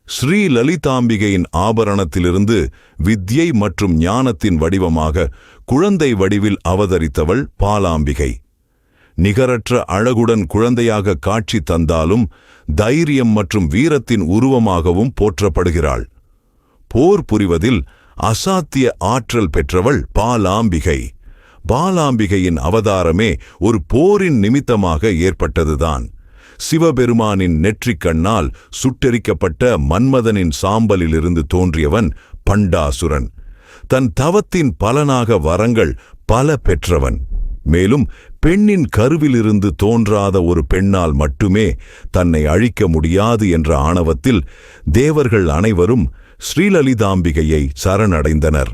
ஸ்ரீ லலிதாம்பிகையின் ஆபரணத்திலிருந்து வித்யை மற்றும் ஞானத்தின் வடிவமாக குழந்தை வடிவில் அவதரித்தவள் பாலாம்பிகை. நிகரற்ற அழகுடன் குழந்தையாக காட்சி தந்தாலும் தைரியம் மற்றும் வீரத்தின் உருவமாகவும் போற்றப்படுகிறாள். போர் புரிவதில் அசாத்திய ஆற்றல் பெற்றவள் பாலாம்பிகை. பாலாம்பிகையின் அவதாரமே ஒரு போரின் நிமித்தமாக ஏற்பட்டதுதான். சிவபெருமானின் நெற்றிக்கண்ணால் சுட்டெரிக்கப்பட்ட மன்மதனின் சாம்பலிலிருந்து தோன்றியவன் பண்டாசுரன். தன் தவத்தின் பலனாக வரங்கள் பல பெற்றவன். மேலும் பெண்ணின் கருவிலிருந்து தோன்றாத ஒரு பெண்ணால் மட்டுமே தன்னை அழிக்க முடியாது என்ற ஆணவத்தில் தேவர்கள் அனைவரும் ஸ்ரீலலிதாம்பிகையை சரணடைந்தனர்.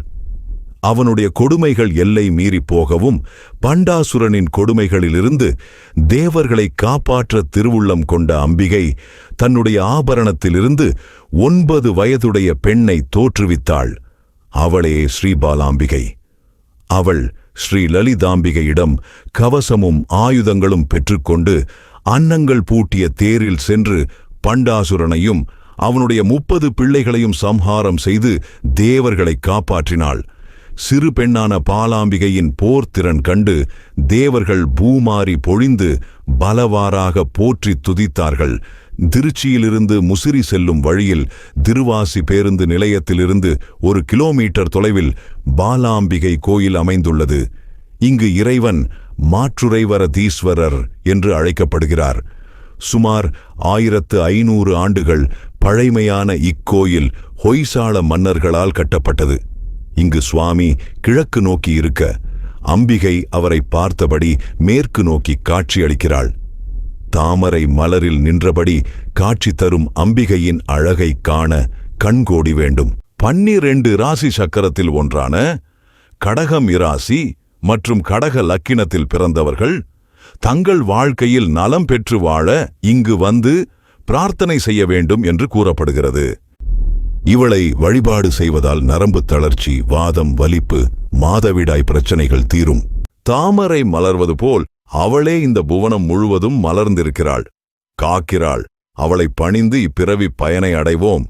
அவனுடைய கொடுமைகள் எல்லை மீறி போகவும் பண்டாசுரனின் கொடுமைகளிலிருந்து தேவர்களை காப்பாற்ற திருவுள்ளம் கொண்ட அம்பிகை தன்னுடைய ஆபரணத்திலிருந்து 9 வயதுடைய பெண்ணை தோற்றுவித்தாள். அவளே ஸ்ரீபாலாம்பிகை. அவள் ஸ்ரீ லலிதாம்பிகையிடம் கவசமும் ஆயுதங்களும் பெற்றுக்கொண்டு அன்னங்கள் பூட்டிய தேரில் சென்று பண்டாசுரனையும் அவனுடைய 30 பிள்ளைகளையும் சம்ஹாரம் செய்து தேவர்களை காப்பாற்றினாள். சிறு பெண்ணான பாலாம்பிகையின் போர்த்திறன் கண்டு தேவர்கள் பூமாரி பொழிந்து பலவாறாக போற்றி துதித்தார்கள். திருச்சியிலிருந்து முசிறி செல்லும் வழியில் திருவாசி பேருந்து நிலையத்திலிருந்து 1 கிலோமீட்டர் தொலைவில் பாலாம்பிகை கோயில் அமைந்துள்ளது. இங்கு இறைவன் மாற்றுரைவரதீஸ்வரர் என்று அழைக்கப்படுகிறார். சுமார் 1500 ஆண்டுகள் பழைமையான இக்கோயில் ஹொய்சாள மன்னர்களால் கட்டப்பட்டது. இங்கு சுவாமி கிழக்கு நோக்கி இருக்க, அம்பிகை அவரை பார்த்தபடி மேற்கு நோக்கி காட்சியளிக்கிறாள். தாமரை மலரில் நின்றபடி காட்சி தரும் அம்பிகையின் அழகை காண கண்கோடி வேண்டும். 12 ராசி சக்கரத்தில் ஒன்றான கடகம் இராசி மற்றும் கடக லக்கினத்தில் பிறந்தவர்கள் தங்கள் வாழ்க்கையில் நலம் பெற்று வாழ இங்கு வந்து பிரார்த்தனை செய்ய வேண்டும் என்று கூறப்படுகிறது. இவளை வழிபாடு செய்வதால் நரம்பு தளர்ச்சி, வாதம், வலிப்பு, மாதவிடாய் பிரச்சனைகள் தீரும். தாமரை மலர்வது போல் அவளே இந்த புவனம் முழுவதும் மலர்ந்திருக்கிறாள், காக்கிறாள். அவளை பணிந்து இப்பிறவி பயனை அடைவோம்.